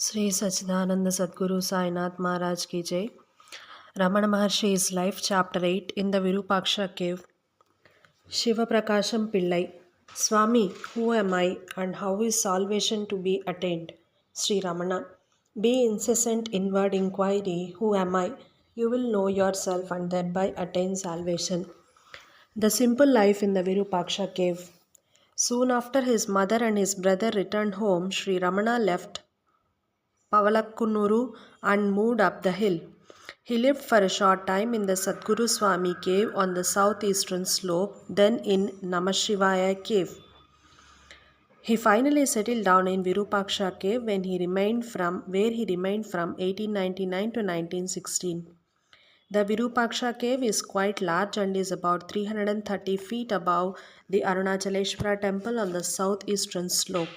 Sri Sachidananda Sadguru Sainath Maharaj Ki Jai. Ramana Maharshi's Life, Chapter 8, in the Virupaksha Cave. Shiva Prakasham Pillai. Swami, who am I and how is salvation to be attained? Sri Ramana. Be incessant inward inquiry, who am I? You will know yourself and thereby attain salvation. The simple life in the Virupaksha cave. Soon after his mother and his brother returned home, Sri Ramana left Pavalakunuru and moved up the hill. He lived for a short time in the Sadguru Swami cave on the southeastern slope, then in Namashivaya cave. He finally settled down in Virupaksha cave where he remained from 1899 to 1916. The Virupaksha cave is quite large and is about 330 feet above the Arunachaleshwara temple on the southeastern slope.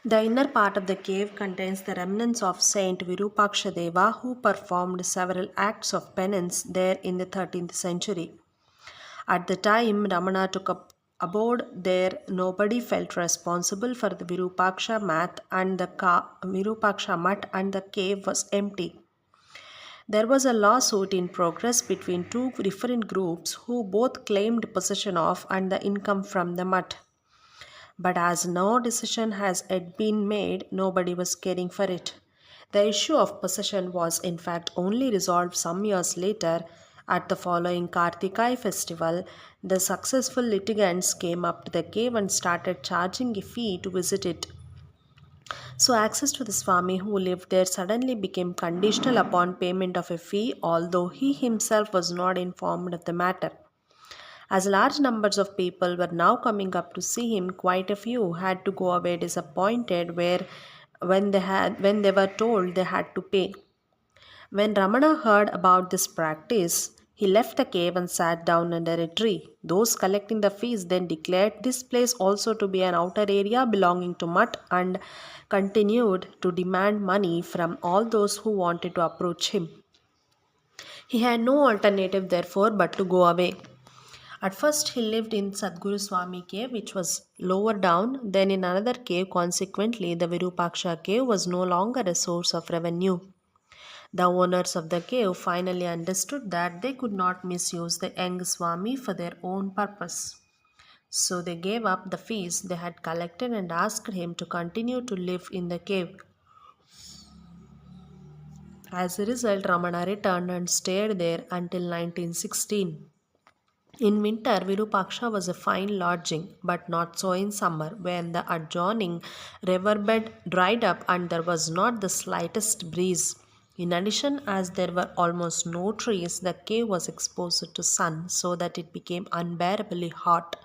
The inner part of the cave contains the remnants of Saint Virupakshadeva, who performed several acts of penance there in the 13th century. At the time Ramana took up abode there, nobody felt responsible for the Virupaksha mat and Virupaksha mutt, and the cave was empty. There was a lawsuit in progress between two different groups who both claimed possession of and the income from the mutt. But as no decision has yet been made, nobody was caring for it. The issue of possession was in fact only resolved some years later. At the following Kartikai festival, the successful litigants came up to the cave and started charging a fee to visit it. So, access to the Swami who lived there suddenly became conditional upon payment of a fee, although he himself was not informed of the matter. As large numbers of people were now coming up to see him, quite a few had to go away disappointed when they were told they had to pay. When Ramana heard about this practice, he left the cave and sat down under a tree. Those collecting the fees then declared this place also to be an outer area belonging to Mutt and continued to demand money from all those who wanted to approach him. He had no alternative, therefore, but to go away. At first, he lived in Sadguru Swami cave, which was lower down, then in another cave. Consequently, the Virupaksha cave was no longer a source of revenue. The owners of the cave finally understood that they could not misuse the young Swami for their own purpose. So they gave up the fees they had collected and asked him to continue to live in the cave. As a result, Ramana returned and stayed there until 1916. In winter, Virupaksha was a fine lodging, but not so in summer, when the adjoining riverbed dried up and there was not the slightest breeze. In addition, as there were almost no trees, the cave was exposed to sun, so that it became unbearably hot.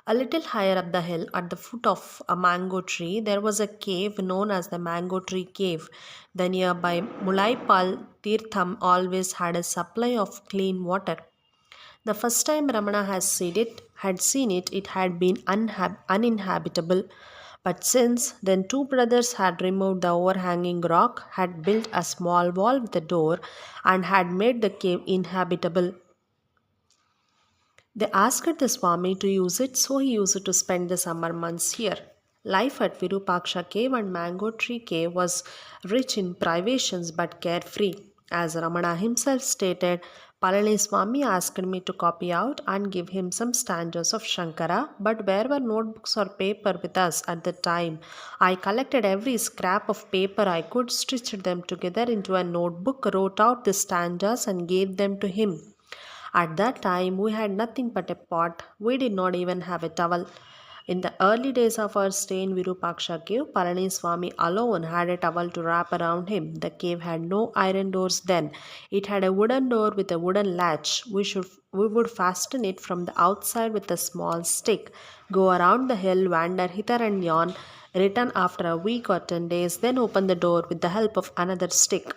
A little higher up the hill, at the foot of a mango tree, there was a cave known as the Mango Tree Cave. The nearby Mulaipal Tirtham always had a supply of clean water. The first time Ramana had seen it, it had been uninhabitable. But since then, two brothers had removed the overhanging rock, had built a small wall with a door, and had made the cave inhabitable. They asked the Swami to use it, so he used to spend the summer months here. Life at Virupaksha cave and Mango Tree cave was rich in privations but carefree. As Ramana himself stated, Palani Swami asked me to copy out and give him some stanzas of Shankara, but where were notebooks or paper with us at the time? I collected every scrap of paper I could, stitched them together into a notebook, wrote out the stanzas, and gave them to him. At that time, we had nothing but a pot. We did not even have a towel. In the early days of our stay in Virupaksha cave, Palani Swami alone had a towel to wrap around him. The cave had no iron doors then. It had a wooden door with a wooden latch. We would fasten it from the outside with a small stick, go around the hill, wander hither and yon, return after a week or 10 days, then open the door with the help of another stick.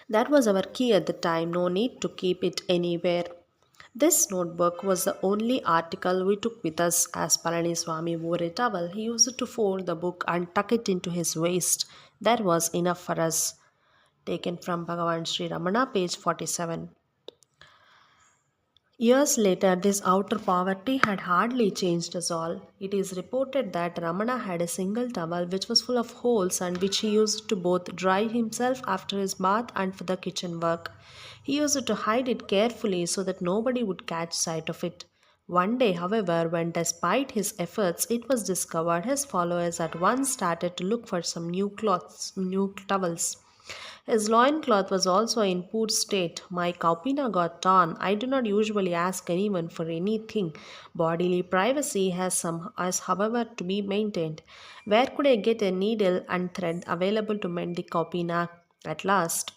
That was our key at the time, no need to keep it anywhere. This notebook was the only article we took with us. As Palani wore a towel, he used to fold the book and tuck it into his waist. That was enough for us. Taken from Bhagavan Sri Ramana, page 47. Years later, this outer poverty had hardly changed us all. It is reported that Ramana had a single towel which was full of holes and which he used to both dry himself after his bath and for the kitchen work. He used to hide it carefully so that nobody would catch sight of it. One day, however, when despite his efforts it was discovered, his followers at once started to look for some new towels. His loincloth was also in poor state. My kaupina got torn. I do not usually ask anyone for anything. Bodily privacy has however to be maintained. Where could I get a needle and thread available to mend the kaupina? At last,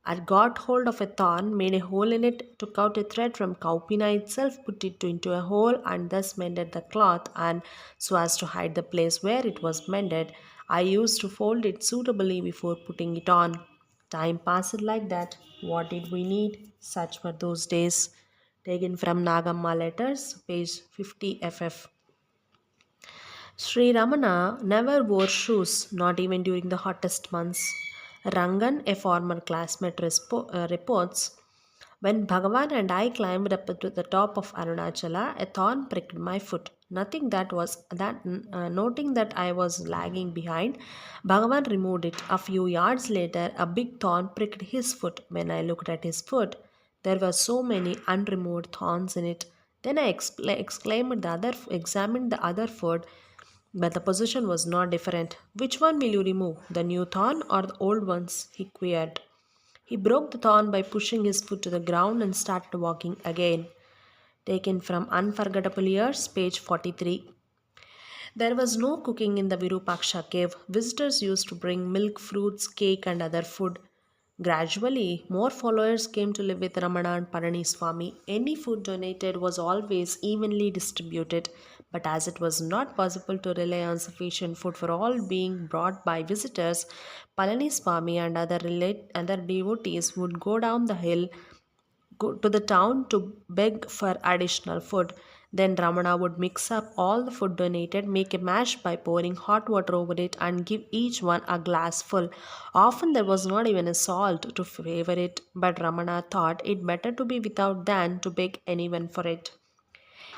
I got hold of a thorn, made a hole in it, took out a thread from kaupina itself, put it into a hole, and thus mended the cloth. And so as to hide the place where it was mended, I used to fold it suitably before putting it on. Time passed like that. What did we need? Such were those days. Taken from Nagamma Letters, page 50 FF. Sri Ramana never wore shoes, not even during the hottest months. Rangan, a former classmate, reports, when Bhagavan and I climbed up to the top of Arunachala, a thorn pricked my foot. Noting that I was lagging behind, Bhagavan removed it. A few yards later, a big thorn pricked his foot. When I looked at his foot, there were so many unremoved thorns in it. Then I examined the other foot, but the position was not different. Which one will you remove, the new thorn or the old ones? He queried. He broke the thorn by pushing his foot to the ground and started walking again. Taken from Unforgettable Years, page 43. There was no cooking in the Virupaksha cave. Visitors used to bring milk, fruits, cake, and other food. Gradually, more followers came to live with Ramana and Palaniswami. Any food donated was always evenly distributed, but as it was not possible to rely on sufficient food for all being brought by visitors, Palaniswami and other devotees would go down the hill, go to the town to beg for additional food. Then Ramana would mix up all the food donated, make a mash by pouring hot water over it, and give each one a glass full. Often there was not even a salt to flavor it, but Ramana thought it better to be without than to beg anyone for it.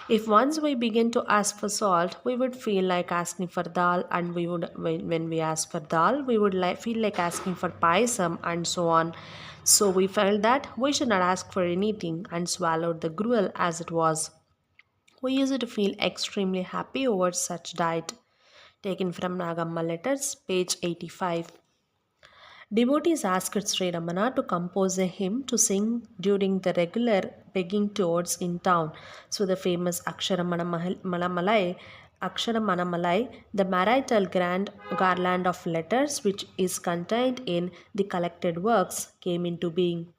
If once we begin to ask for salt, we would feel like asking for dal, and when we ask for dal, we would feel like asking for paisam, and so on. So we felt that we should not ask for anything and swallowed the gruel as it was. We used to feel extremely happy over such diet. Taken from Nagamma Letters, page 85. Devotees asked Sri Ramana to compose a hymn to sing during the regular begging tours in town. So the famous Aksharamanammalai, the marital grand garland of letters which is contained in the collected works, came into being.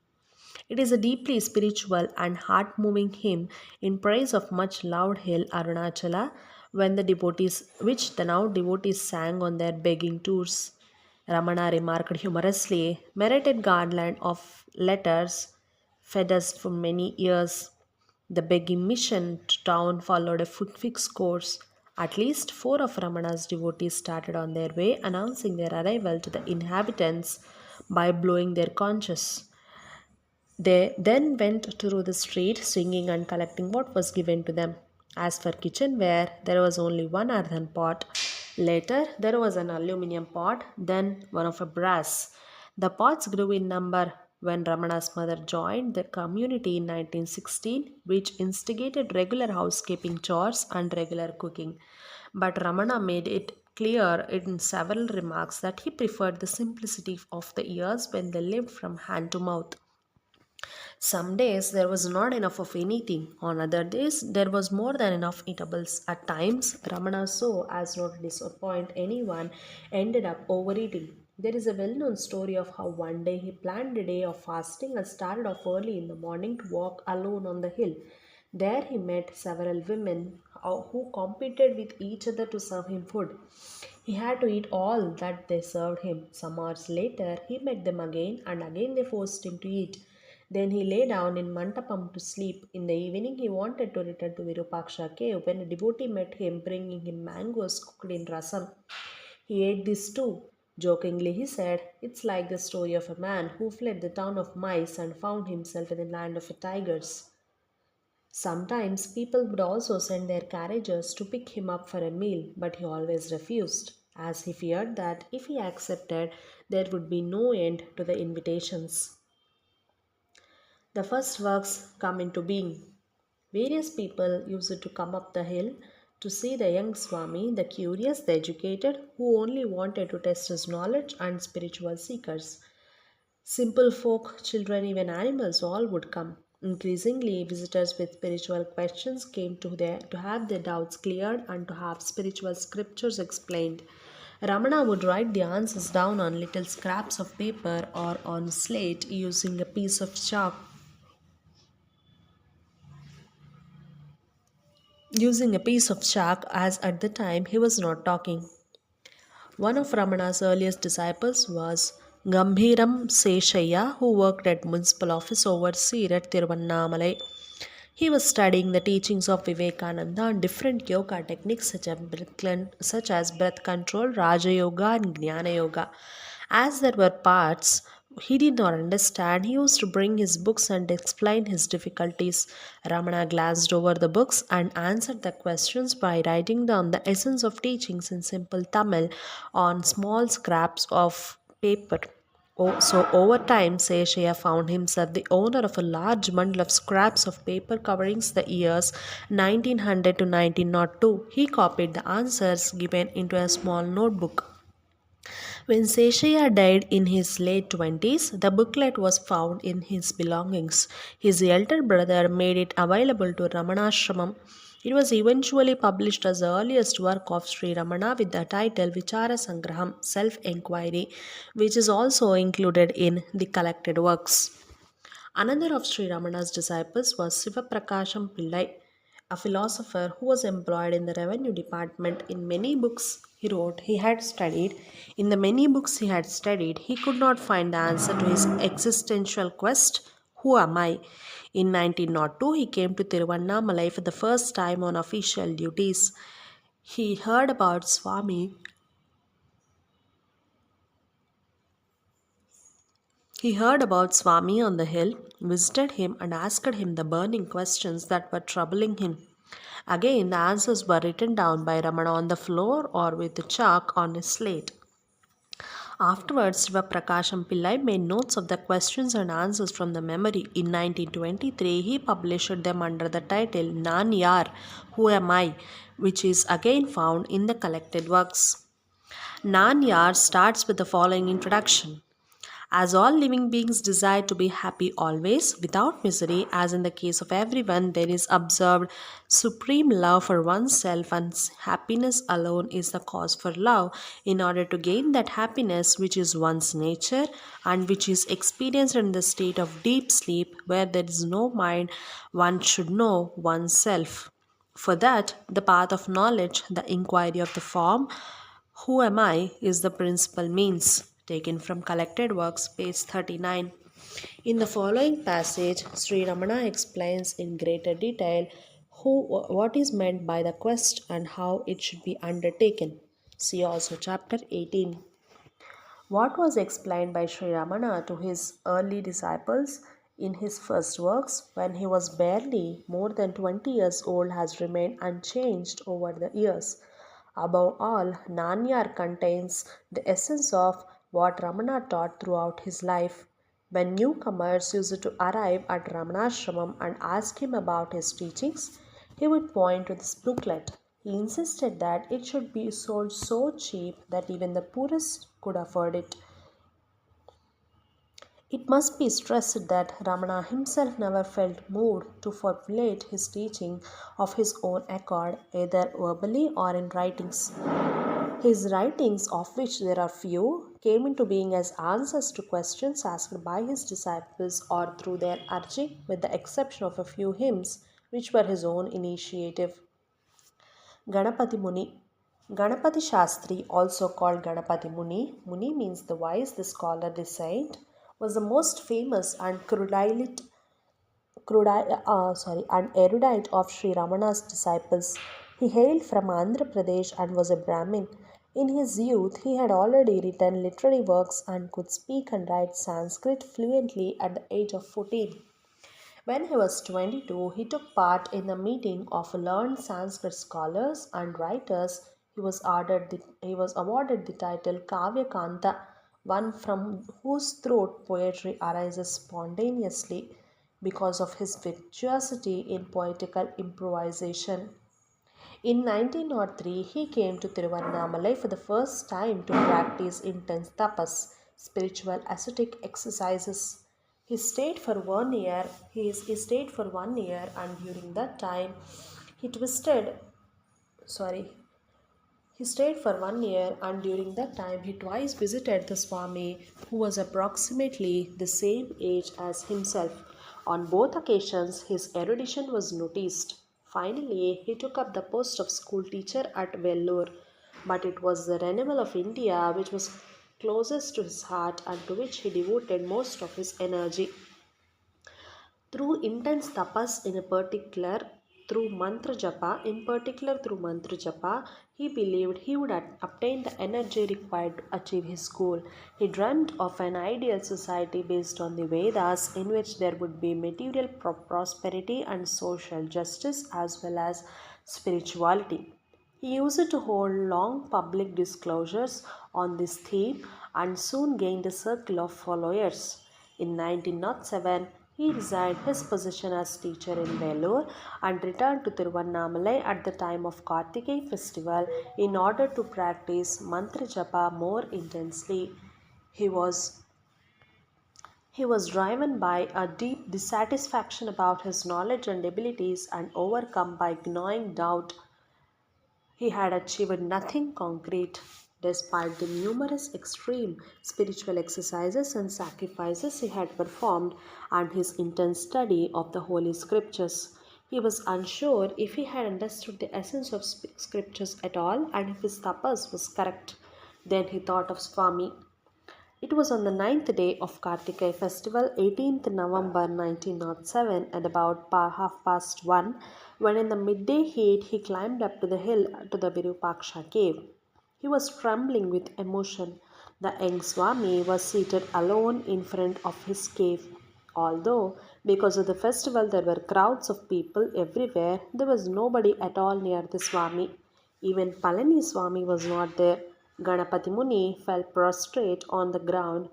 It is a deeply spiritual and heart moving hymn in praise of much loved hill Arunachala which the now devotees sang on their begging tours. Ramana remarked humorously, merited garland of letters fed us for many years. The begging mission to town followed a fixed course. At least four of Ramana's devotees started on their way, announcing their arrival to the inhabitants by blowing their conches. They then went through the street singing and collecting what was given to them. As for kitchenware, there was only one earthen pot. Later, there was an aluminium pot, then one of a brass. The pots grew in number when Ramana's mother joined the community in 1916, which instigated regular housekeeping chores and regular cooking. But Ramana made it clear in several remarks that he preferred the simplicity of the years when they lived from hand to mouth. Some days there was not enough of anything, on other days there was more than enough eatables. At times, Ramana, so as not to disappoint anyone, ended up overeating. There is a well known story of how one day he planned a day of fasting and started off early in the morning to walk alone on the hill. There he met several women who competed with each other to serve him food. He had to eat all that they served him. Some hours later, he met them again, and again they forced him to eat. Then he lay down in Mantapam to sleep. In the evening, he wanted to return to Virupaksha cave when a devotee met him, bringing him mangoes cooked in rasam. He ate this too. Jokingly, he said, "It's like the story of a man who fled the town of mice and found himself in the land of tigers." Sometimes people would also send their carriages to pick him up for a meal, but he always refused, as he feared that if he accepted, there would be no end to the invitations. The first works come into being. Various people used to come up the hill to see the young Swami, the curious, the educated, who only wanted to test his knowledge, and spiritual seekers. Simple folk, children, even animals, all would come. Increasingly, visitors with spiritual questions came to have their doubts cleared and to have spiritual scriptures explained. Ramana would write the answers down on little scraps of paper or on slate using a piece of chalk as at the time he was not talking. One of Ramana's earliest disciples was Gambhiram Seshaya, who worked at municipal office overseer at Tiruvannamalai. He was studying the teachings of Vivekananda and different yoga techniques such as breath control, Raja Yoga, and Jnana Yoga. As there were parts he did not understand, he used to bring his books and explain his difficulties. Ramana glanced over the books and answered the questions by writing down the essence of teachings in simple Tamil on small scraps of paper. So over time, Seshaya found himself the owner of a large bundle of scraps of paper covering the years 1900 to 1902. He copied the answers given into a small notebook. When Seshaya died in his late 20s, the booklet was found in his belongings. His elder brother made it available to Ramanashramam. It was eventually published as the earliest work of Sri Ramana with the title Vichara Sangraham, Self Enquiry, which is also included in the collected works. Another of Sri Ramana's disciples was Siva Prakasham Pillai, a philosopher who was employed in the revenue department. In the many books he had studied, he could not find the answer to his existential quest, who am I? In 1902, he came to Tiruvannamalai for the first time on official duties. He heard about Swami He heard about Swami on the hill, visited him, and asked him the burning questions that were troubling him. Again, the answers were written down by Ramana on the floor or with chalk on his slate. Afterwards, Siva Prakasham Pillai made notes of the questions and answers from the memory. In 1923, he published them under the title Nan Yar, Who Am I, which is again found in the collected works. Nan Yar starts with the following introduction. As all living beings desire to be happy always, without misery, as in the case of everyone, there is observed supreme love for oneself, and happiness alone is the cause for love. In order to gain that happiness, which is one's nature and which is experienced in the state of deep sleep, where there is no mind, one should know oneself. For that, the path of knowledge, the inquiry of the form, who am I, is the principal means. Taken from Collected Works, page 39. In the following passage, Sri Ramana explains in greater detail what is meant by the quest and how it should be undertaken. See also chapter 18. What was explained by Sri Ramana to his early disciples in his first works when he was barely more than 20 years old has remained unchanged over the years. Above all, Nanyar contains the essence of what Ramana taught throughout his life. When newcomers used to arrive at Ramanashramam and ask him about his teachings, he would point to this booklet. He insisted that it should be sold so cheap that even the poorest could afford it. It must be stressed that Ramana himself never felt moved to formulate his teaching of his own accord, either verbally or in writings. His writings, of which there are few, came into being as answers to questions asked by his disciples or through their urging, with the exception of a few hymns, which were his own initiative. Ganapati Muni. Ganapati Shastri, also called Ganapati Muni, Muni means the wise, the scholar, the saint, was the most famous and and erudite of Sri Ramana's disciples. He hailed from Andhra Pradesh and was a Brahmin. In his youth, he had already written literary works and could speak and write Sanskrit fluently at the age of 14. When he was 22, he took part in a meeting of learned Sanskrit scholars and writers. He was awarded the title Kavya Kanta, one from whose throat poetry arises spontaneously because of his virtuosity in poetical improvisation. In 1903, he came to Tiruvannamalai for the first time to practice intense tapas, spiritual ascetic exercises. He stayed for 1 year, and during that time, he twisted. Sorry, he stayed for 1 year, and during that time, he twice visited the Swami, who was approximately the same age as himself. On both occasions, his erudition was noticed. Finally, he took up the post of school teacher at Vellore, but it was the renewal of India which was closest to his heart and to which he devoted most of his energy. Through intense tapas in particular through mantra japa, he believed he would obtain the energy required to achieve his goal. He dreamt of an ideal society based on the Vedas in which there would be material prosperity and social justice as well as spirituality. He used to hold long public disclosures on this theme and soon gained a circle of followers. In 1907, he resigned his position as teacher in Vellore and returned to Tiruvannamalai at the time of Kartikei festival in order to practice mantra japa more intensely. He was he was driven by a deep dissatisfaction about his knowledge and abilities and overcome by gnawing doubt. He had achieved nothing concrete. Despite the numerous extreme spiritual exercises and sacrifices he had performed and his intense study of the Holy Scriptures, he was unsure if he had understood the essence of scriptures at all and if his tapas was correct. Then he thought of Swami. It was on the ninth day of Kartikay festival, 18th November 1907, at about half past 1, when in the midday heat he climbed up to the hill to the Virupaksha cave. He was trembling with emotion. The young Swami was seated alone in front of his cave. Although, because of the festival, there were crowds of people everywhere, there was nobody at all near the Swami. Even Palani Swami was not there. Ganapati Muni fell prostrate on the ground,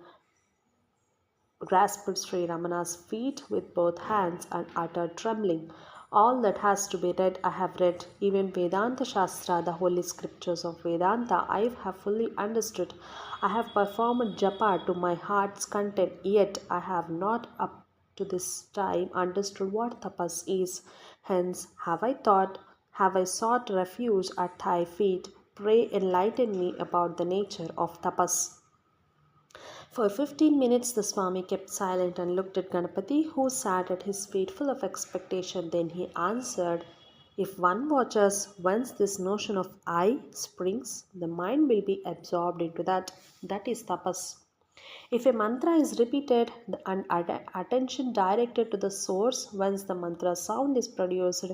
grasped Sri Ramana's feet with both hands, and uttered trembling. All that has to be read, I have read. Even Vedanta Shastra, the holy scriptures of Vedanta, I have fully understood. I have performed japa to my heart's content, yet I have not up to this time understood what tapas is. Hence have I sought refuge at thy feet. Pray enlighten me about the nature of tapas. For 15 minutes the Swami kept silent and looked at Ganapati, who sat at his feet full of expectation. Then he answered, if one watches whence this notion of I springs, the mind will be absorbed into that. That is tapas. If a mantra is repeated and attention directed to the source whence the mantra sound is produced,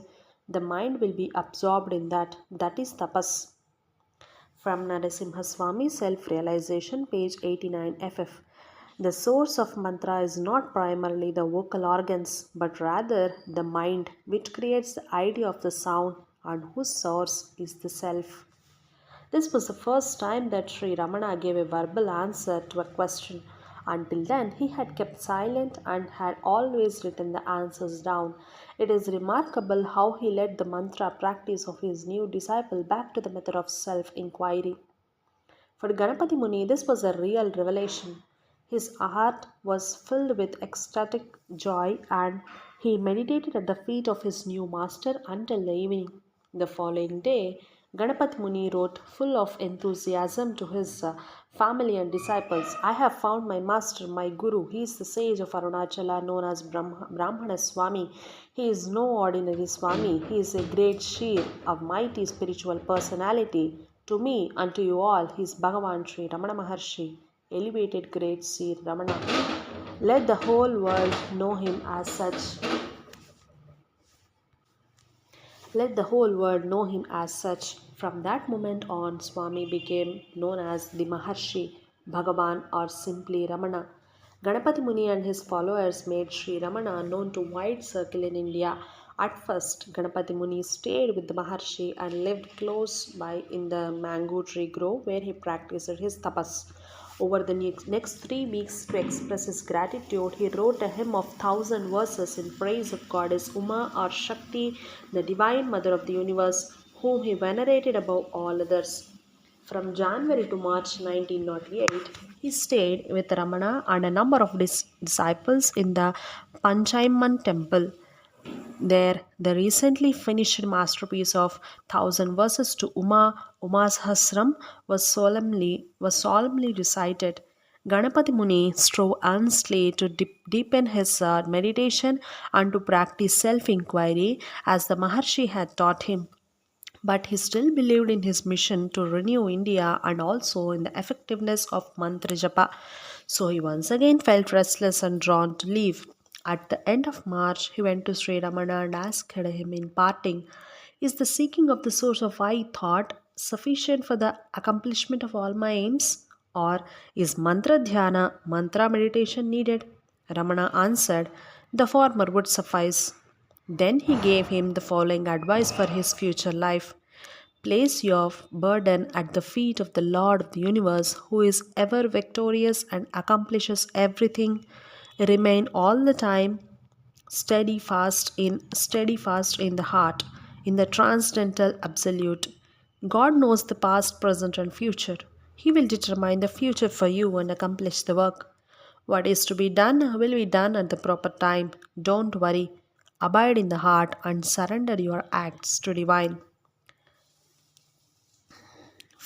the mind will be absorbed in that. That is tapas. From Narasimha Swami Self Realization, page 89 FF. The source of mantra is not primarily the vocal organs, but rather the mind, which creates the idea of the sound and whose source is the self. This was the first time that Sri Ramana gave a verbal answer to a question. Until then, he had kept silent and had always written the answers down. It is remarkable how he led the mantra practice of his new disciple back to the method of self inquiry. For Ganapati Muni, this was a real revelation. His heart was filled with ecstatic joy and he meditated at the feet of his new master until the evening. The following day, Ganapati Muni wrote full of enthusiasm to his family and disciples. I have found my master, my guru. He is the sage of Arunachala known as Brahmana Swami. He is no ordinary Swami. He is a great Shir, a mighty spiritual personality. To me and to you all, he is Bhagavan Sri Ramana Maharshi, elevated great Sri Ramana. Let the whole world know him as such. Let the whole world know him as such. From that moment on, Swami became known as the Maharshi, Bhagavan, or simply Ramana. Ganapati Muni and his followers made Sri Ramana known to wide circle in India. At first, Ganapati Muni stayed with the Maharshi and lived close by in the mango tree grove where he practiced his tapas. Over the next 3 weeks, to express his gratitude, he wrote a hymn of 1,000 verses in praise of goddess Uma or Shakti, the divine mother of the universe, whom he venerated above all others. From January to March 1908, he stayed with Ramana and a number of disciples in the Panchaiman temple. There, the recently finished masterpiece of Thousand Verses to Uma's Hasram, was solemnly recited. Ganapati Muni strove earnestly to deepen his meditation and to practice self inquiry as the Maharshi had taught him. But he still believed in his mission to renew India and also in the effectiveness of mantra japa. So he once again felt restless and drawn to leave. At the end of March, he went to Sri Ramana and asked him in parting, "Is the seeking of the source of I thought sufficient for the accomplishment of all my aims? Or is mantra dhyana, mantra meditation needed?" Ramana answered, "The former would suffice." Then he gave him the following advice for his future life: "Place your burden at the feet of the Lord of the universe, who is ever victorious and accomplishes everything. Remain all the time steady fast in the heart, in the transcendental absolute. God knows the past, present, and future. He will determine the future for you and accomplish the work. What is to be done will be done at the proper time. Don't worry. Abide in the heart and surrender your acts to divine."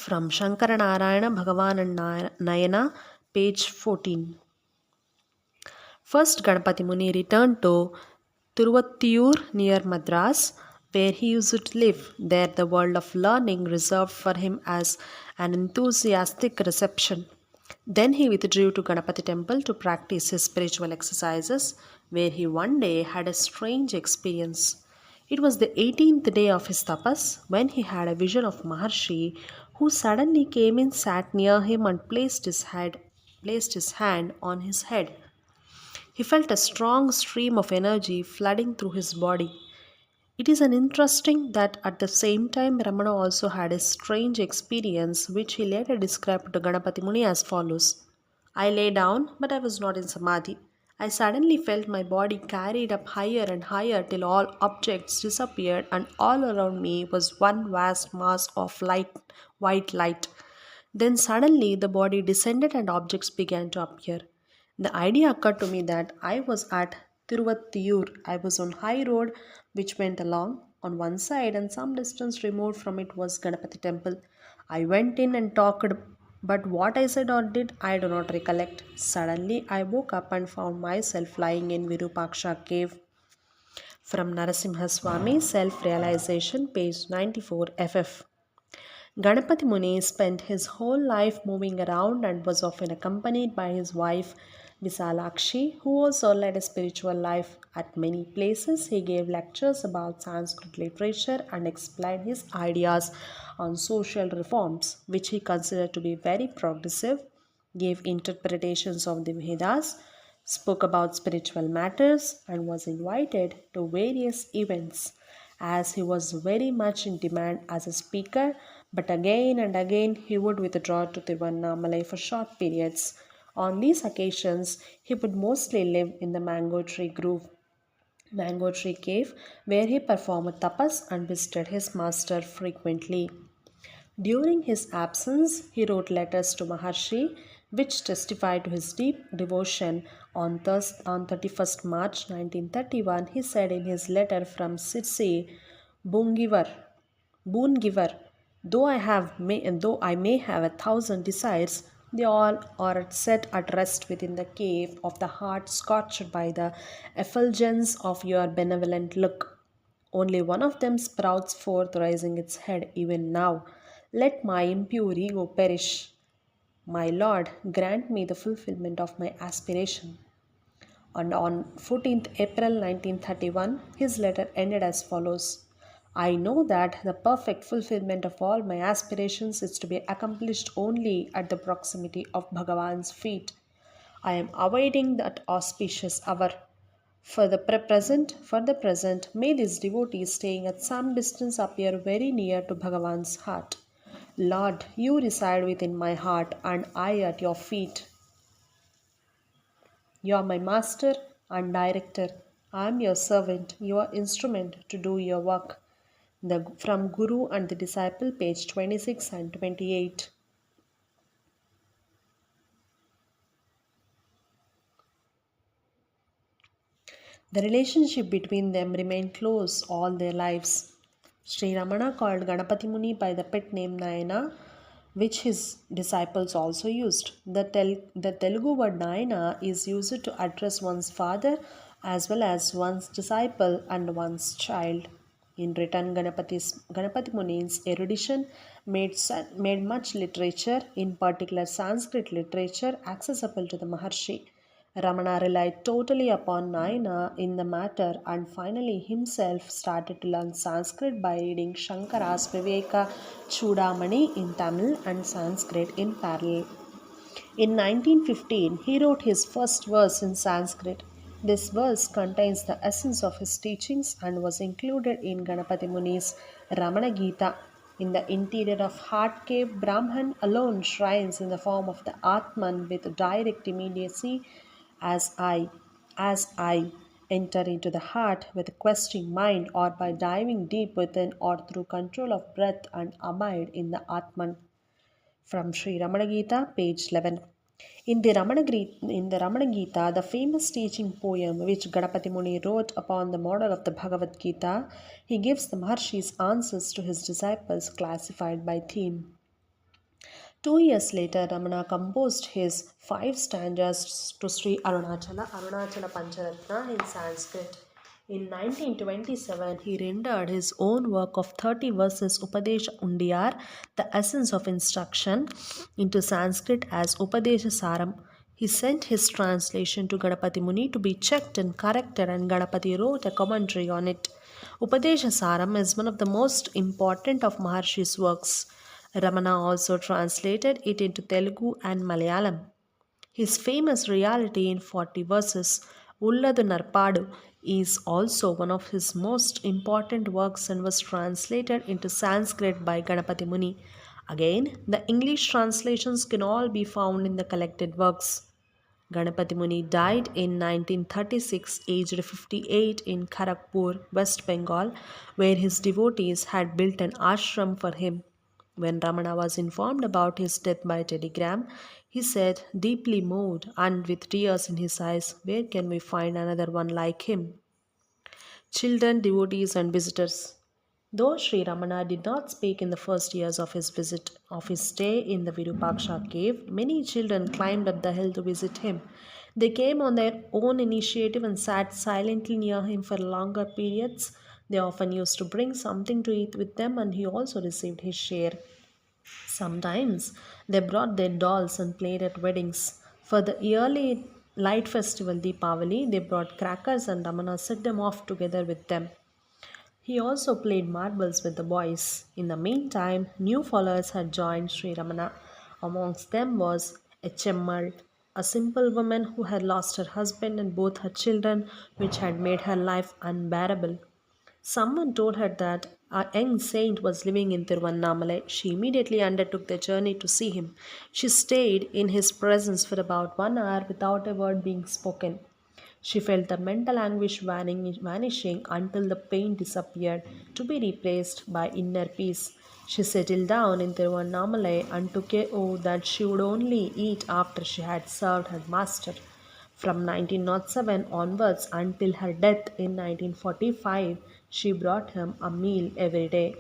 From Shankaranarayana Bhagavan and Nayana, page 14. First, Ganapati Muni returned to Tiruvattiyur near Madras, where he used to live. There, the world of learning reserved for him as an enthusiastic reception. Then he withdrew to Ganapati temple to practice his spiritual exercises, where he one day had a strange experience. It was the 18th day of his tapas when he had a vision of Maharshi, who suddenly came and sat near him and placed his hand on his head. He felt a strong stream of energy flooding through his body. It is an interesting that at the same time Ramana also had a strange experience which he later described to Ganapati Muni as follows. "I lay down, but I was not in samadhi. I suddenly felt my body carried up higher and higher till all objects disappeared and all around me was one vast mass of white light. Then suddenly the body descended and objects began to appear. The idea occurred to me that I was at Tiruvattiyur. I was on high road which went along. On one side and some distance removed from it was Ganapati temple. I went in and talked, but what I said or did I do not recollect. Suddenly I woke up and found myself lying in Virupaksha cave." From Narasimha Swami, Self Realization, page 94 FF. Ganapati Muni spent his whole life moving around and was often accompanied by his wife Visalakshi, who also led a spiritual life. At many places, he gave lectures about Sanskrit literature and explained his ideas on social reforms, which he considered to be very progressive, gave interpretations of the Vedas, spoke about spiritual matters, and was invited to various events as he was very much in demand as a speaker, but again and again he would withdraw to Tiruvannamalai for short periods. On these occasions, he would mostly live in the mango tree cave, where he performed tapas and visited his master frequently. During his absence, he wrote letters to Maharshi, which testified to his deep devotion. On 31st March 1931, he said in his letter from Sirsi, Boongivar, Boongiver, though I may have 1,000 desires, they all are set at rest within the cave of the heart scorched by the effulgence of your benevolent look. Only one of them sprouts forth, raising its head even now. Let my impure ego perish. My Lord, grant me the fulfillment of my aspiration. And on 14th April 1931, his letter ended as follows: "I know that the perfect fulfillment of all my aspirations is to be accomplished only at the proximity of Bhagavan's feet. I am awaiting that auspicious hour. For the present, may this devotee staying at some distance appear very near to Bhagavan's heart. Lord, you reside within my heart, and I at your feet. You are my master and director. I am your servant, your instrument to do your work. From Guru and the Disciple, page 26 and 28. The relationship between them remained close all their lives. Sri Ramana called Ganapati Muni by the pet name Nayana, which his disciples also used. The Telugu word Nayana is used to address one's father as well as one's disciple and one's child. In return, Ganapati Muni's erudition made much literature, in particular Sanskrit literature, accessible to the Maharshi. Ramana relied totally upon Naina in the matter and finally himself started to learn Sanskrit by reading Shankara's Viveka Chudamani in Tamil and Sanskrit in parallel. In 1915, he wrote his first verse in Sanskrit. This verse contains the essence of his teachings and was included in Ganapati Muni's Ramana Gita. In the interior of heart cave, Brahman alone shrines in the form of the Atman with direct immediacy as I, as I enter into the heart with a questing mind or by diving deep within or through control of breath and abide in the Atman. From Sri Ramana Gita, page 11. In the Ramana Gita, the famous teaching poem which Ganapati Muni wrote upon the model of the Bhagavad Gita, he gives the Maharshi's answers to his disciples classified by theme. 2 years later, Ramana composed his 5 stanzas to Sri Arunachala Pancharatna in Sanskrit. In 1927, he rendered his own work of 30 verses Upadesha Undiyar, the essence of instruction, into Sanskrit as Upadesha Saram. He sent his translation to Ganapati Muni to be checked and corrected, and Ganapati wrote a commentary on it. Upadesha Saram is one of the most important of Maharshi's works. Ramana also translated it into Telugu and Malayalam. His famous reality in 40 verses, Ulladu Narpadu, is also one of his most important works and was translated into Sanskrit by Ganapati Muni. Again, the English translations can all be found in the collected works. Ganapati Muni died in 1936, aged 58, in Kharagpur, West Bengal, where his devotees had built an ashram for him. When Ramana was informed about his death by telegram, he said, deeply moved and with tears in his eyes, where can we find another one like him? Children, devotees, and visitors. Though Sri Ramana did not speak in the first years of his stay in the Virupaksha cave, many children climbed up the hill to visit him. They came on their own initiative and sat silently near him for longer periods. They often used to bring something to eat with them, and he also received his share. Sometimes they brought their dolls and played at weddings. For the yearly light festival Deepavali, they brought crackers and Ramana set them off together with them. He also played marbles with the boys. In the meantime, new followers had joined Sri Ramana. Amongst them was Echemmal, a simple woman who had lost her husband and both her children, which had made her life unbearable. Someone told her that a young saint was living in Tiruvannamalai. She immediately undertook the journey to see him. She stayed in his presence for about 1 hour without a word being spoken. She felt the mental anguish vanishing until the pain disappeared, to be replaced by inner peace. She settled down in Tiruvannamalai and took a oath that she would only eat after she had served her master. From 1907 onwards until her death in 1945, she brought him a meal every day.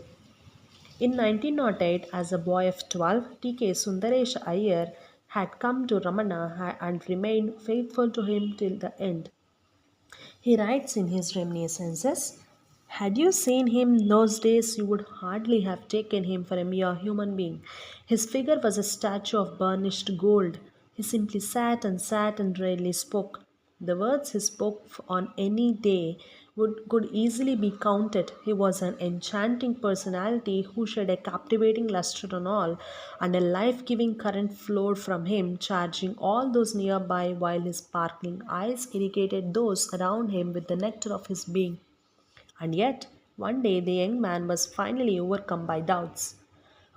In 1908, as a boy of 12, T.K. Sundaresh Iyer had come to Ramana and remained faithful to him till the end. He writes in his reminiscences, had you seen him in those days, you would hardly have taken him for a mere human being. His figure was a statue of burnished gold. He simply sat and rarely spoke. The words he spoke on any day could easily be counted. He was an enchanting personality who shed a captivating luster on all, and a life giving current flowed from him, charging all those nearby while his sparkling eyes irrigated those around him with the nectar of his being. And yet, one day the young man was finally overcome by doubts.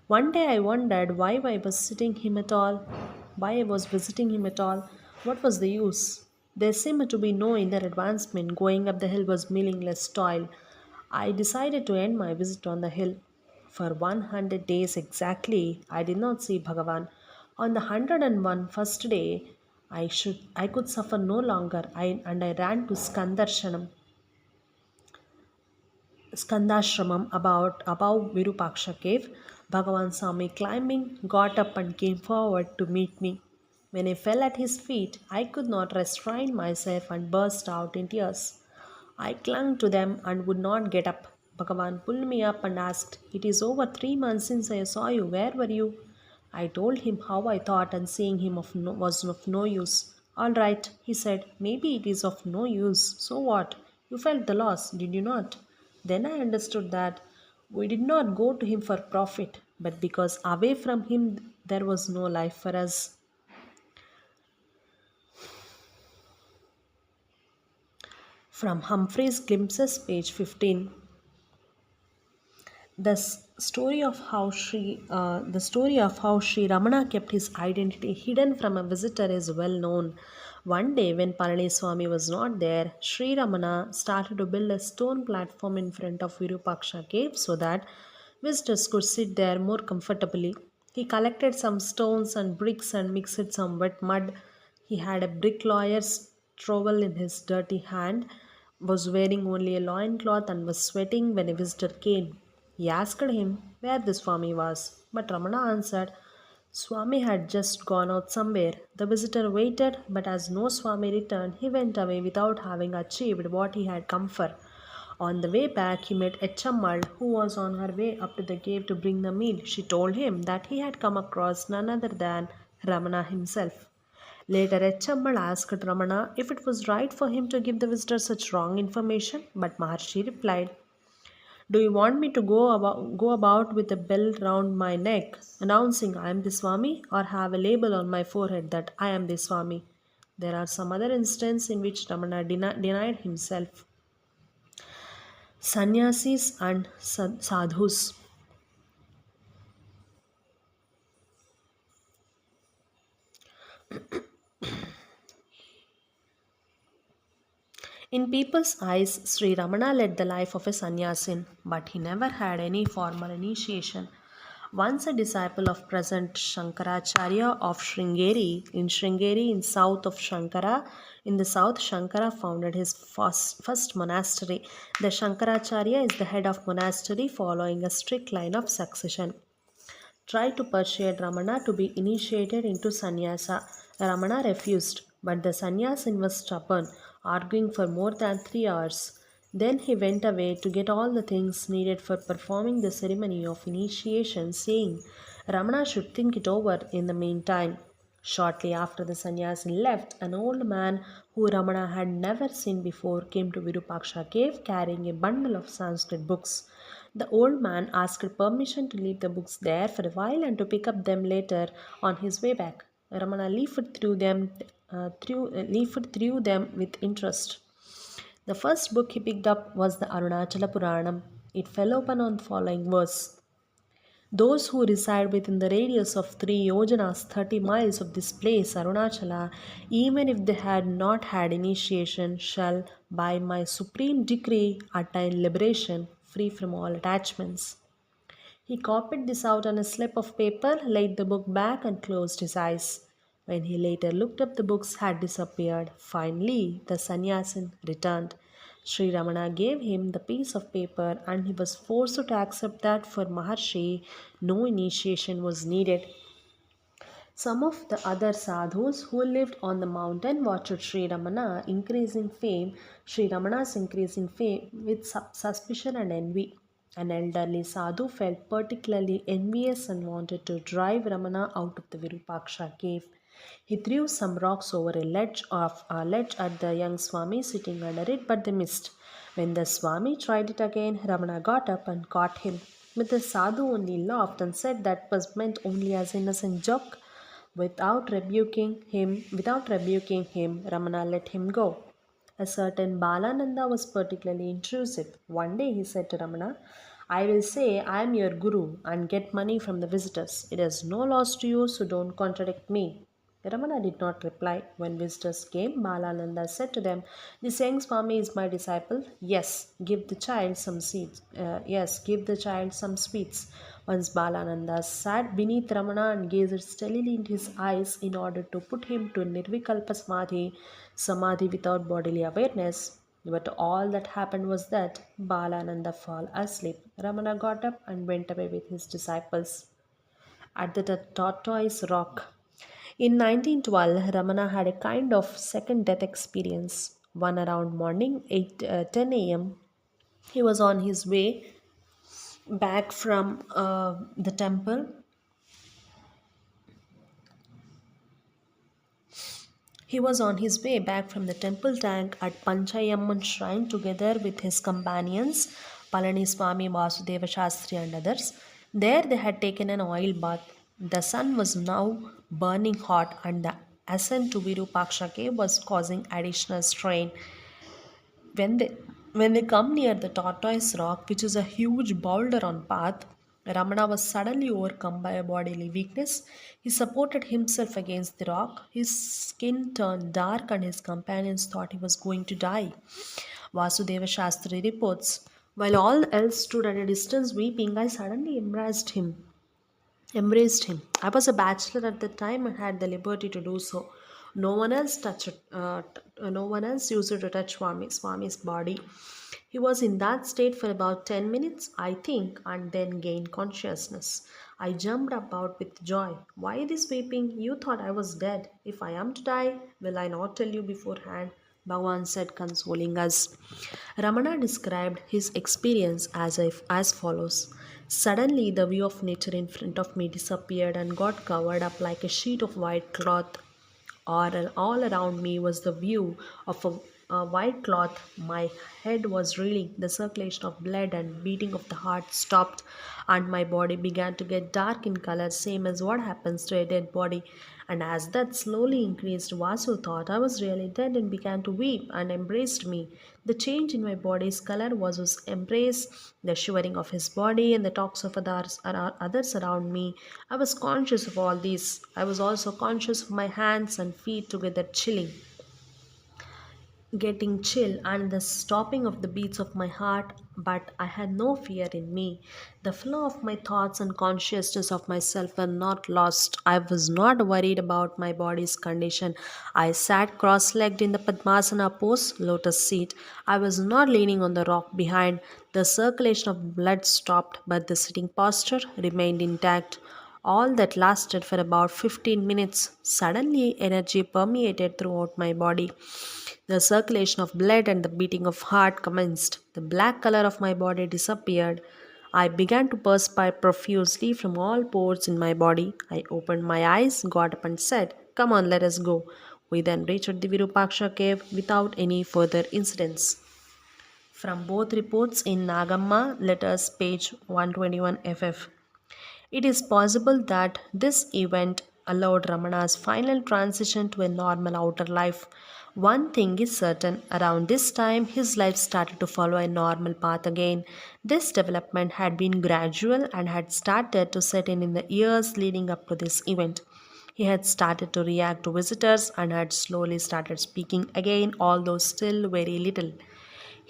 One day I wondered why I was sitting him at all, why I was visiting him at all. What was the use? There seemed to be no inner advancement. Going up the hill was meaningless toil. I decided to end my visit on the hill. For 100 days exactly, I did not see Bhagavan. On the 101 first day, I could suffer no longer, and I ran to Skandashramam about above Virupaksha cave. Bhagavan saw me climbing, got up and came forward to meet me. When I fell at his feet, I could not restrain myself and burst out in tears. I clung to them and would not get up. Bhagavan pulled me up and asked, "It is over 3 months since I saw you. Where were you?" I told him how I thought, and seeing him was of no use. "All right," he said, "maybe it is of no use. So what? You felt the loss, did you not?" Then I understood that we did not go to him for profit, but because away from him there was no life for us. From Humphrey's Glimpses, page 15. The story of how Sri Ramana kept his identity hidden from a visitor is well known. One day, when Swami was not there, Sri Ramana started to build a stone platform in front of Virupaksha cave so that visitors could sit there more comfortably. He collected some stones and bricks and mixed some wet mud. He had a bricklayer's trowel in his dirty hand, was wearing only a loincloth, and was sweating when a visitor came. He asked him where the Swami was, but Ramana answered, Swami had just gone out somewhere. The visitor waited, but as no Swami returned, he went away without having achieved what he had come for. On the way back, he met Echammal, who was on her way up to the cave to bring the meal. She told him that he had come across none other than Ramana himself. Later, Echammal asked Ramana if it was right for him to give the visitor such wrong information, but Maharshi replied, "Do you want me to go about with a bell round my neck, announcing I am the Swami, or have a label on my forehead that I am the Swami?" There are some other instances in which Ramana denied himself. Sannyasis and sadhus. In people's eyes, Sri Ramana led the life of a sannyasin, but he never had any formal initiation. Once a disciple of present Shankaracharya of Sringeri in south of Shankara, in the south, Shankara founded his first monastery. The Shankaracharya is the head of monastery following a strict line of succession. Tried to persuade Ramana to be initiated into sannyasa. Ramana refused, but the sannyasin was stubborn, arguing for more than 3 hours. Then he went away to get all the things needed for performing the ceremony of initiation, saying Ramana should think it over in the meantime. Shortly after the sannyasin left, an old man who Ramana had never seen before came to Virupaksha cave carrying a bundle of Sanskrit books. The old man asked permission to leave the books there for a while and to pick up them later on his way back. Ramana leafed through them with interest. The first book he picked up was the Arunachala Puranam. It fell open on the following verse. Those who reside within the radius of 3 yojanas, 30 miles of this place, Arunachala, even if they had not had initiation, shall, by my supreme decree, attain liberation, free from all attachments. He copied this out on a slip of paper, laid the book back, and closed his eyes. When he later looked up, the books had disappeared. Finally, the sannyasin returned. Sri Ramana gave him the piece of paper, and he was forced to accept that for Maharshi no initiation was needed. Some of the other sadhus who lived on the mountain watched Sri Ramana's increasing fame with suspicion and envy. An elderly sadhu felt particularly envious and wanted to drive Ramana out of the Virupaksha cave. He threw some rocks over a ledge at the young Swami sitting under it, but they missed. When the Swami tried it again, Ramana got up and caught him. But the sadhu only laughed and said that was meant only as innocent joke. Without rebuking him, Ramana let him go. A certain Balananda was particularly intrusive. One day he said to Ramana, I will say I am your guru and get money from the visitors. It is no loss to you, so don't contradict me. Ramana did not reply. When visitors came, Balananda said to them, this young Swami is my disciple. Give the child some sweets. Once Balananda sat beneath Ramana and gazed steadily into his eyes in order to put him to Nirvikalpa Samadhi without bodily awareness. But all that happened was that Balananda fell asleep. Ramana got up and went away with his disciples at the tortoise rock. In 1912, Ramana had a kind of second death experience. One around morning 10 a.m., he was on his way back from the temple. He was on his way back from the temple tank at Panchayamman shrine together with his companions, Palani Swami, Vasudeva Shastri, and others. There they had taken an oil bath. The sun was now burning hot, and the ascent to Virupaksha cave was causing additional strain. When they when they come near the tortoise rock, which is a huge boulder on path, Ramana was suddenly overcome by a bodily weakness. He supported himself against the rock. His skin turned dark and his companions thought he was going to die. Vasudeva Shastri reports, while all else stood at a distance weeping, I suddenly embraced him. I was a bachelor at the time and had the liberty to do so. No one else used to touch Swami's body. He was in that state for about 10 minutes, I think, and then gained consciousness. I jumped about with joy. Why this weeping? You thought I was dead. If I am to die, will I not tell you beforehand? Bhagavan said, consoling us. Ramana described his experience as follows. Suddenly, the view of nature in front of me disappeared and got covered up like a sheet of white cloth. All around me was the view of a white cloth. My head was reeling. The circulation of blood and beating of the heart stopped, and my body began to get dark in color, same as what happens to a dead body. And as that slowly increased, Vasu thought I was really dead and began to weep and embraced me. The change in my body's color was his embrace, the shivering of his body, and the talks of others around me. I was conscious of all these. I was also conscious of my hands and feet together getting chill and the stopping of the beats of my heart, but I had no fear in me. The flow of my thoughts and consciousness of myself were not lost. I was not worried about my body's condition. I sat cross legged in the Padmasana pose, lotus seat. I was not leaning on the rock behind. The circulation of blood stopped, but the sitting posture remained intact. All that lasted for about 15 minutes. Suddenly, energy permeated throughout my body. The circulation of blood and the beating of heart commenced. The black color of my body disappeared. I began to perspire profusely from all pores in my body. I opened my eyes, got up, and said, come on, let us go. We then reached the Virupaksha cave without any further incidents. From both reports in Nagamma letters, page 121 FF. It is possible that this event allowed Ramana's final transition to a normal outer life. One thing is certain, around this time his life started to follow a normal path again. This development had been gradual and had started to set in the years leading up to this event. He had started to react to visitors and had slowly started speaking again, although still very little.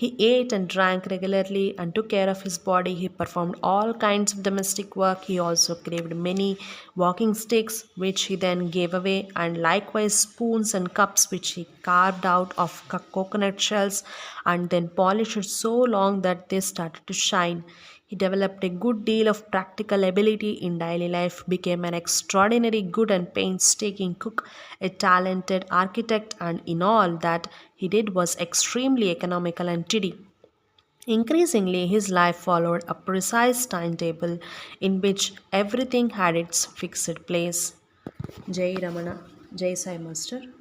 He ate and drank regularly and took care of his body. He performed all kinds of domestic work. He also craved many walking sticks, which he then gave away, and likewise spoons and cups, which he carved out of coconut shells and then polished so long that they started to shine. He developed a good deal of practical ability in daily life, became an extraordinary good and painstaking cook, a talented architect, and in all that he did was extremely economical and tidy. Increasingly, his life followed a precise timetable in which everything had its fixed place. Jai Ramana. Jai Sai Master.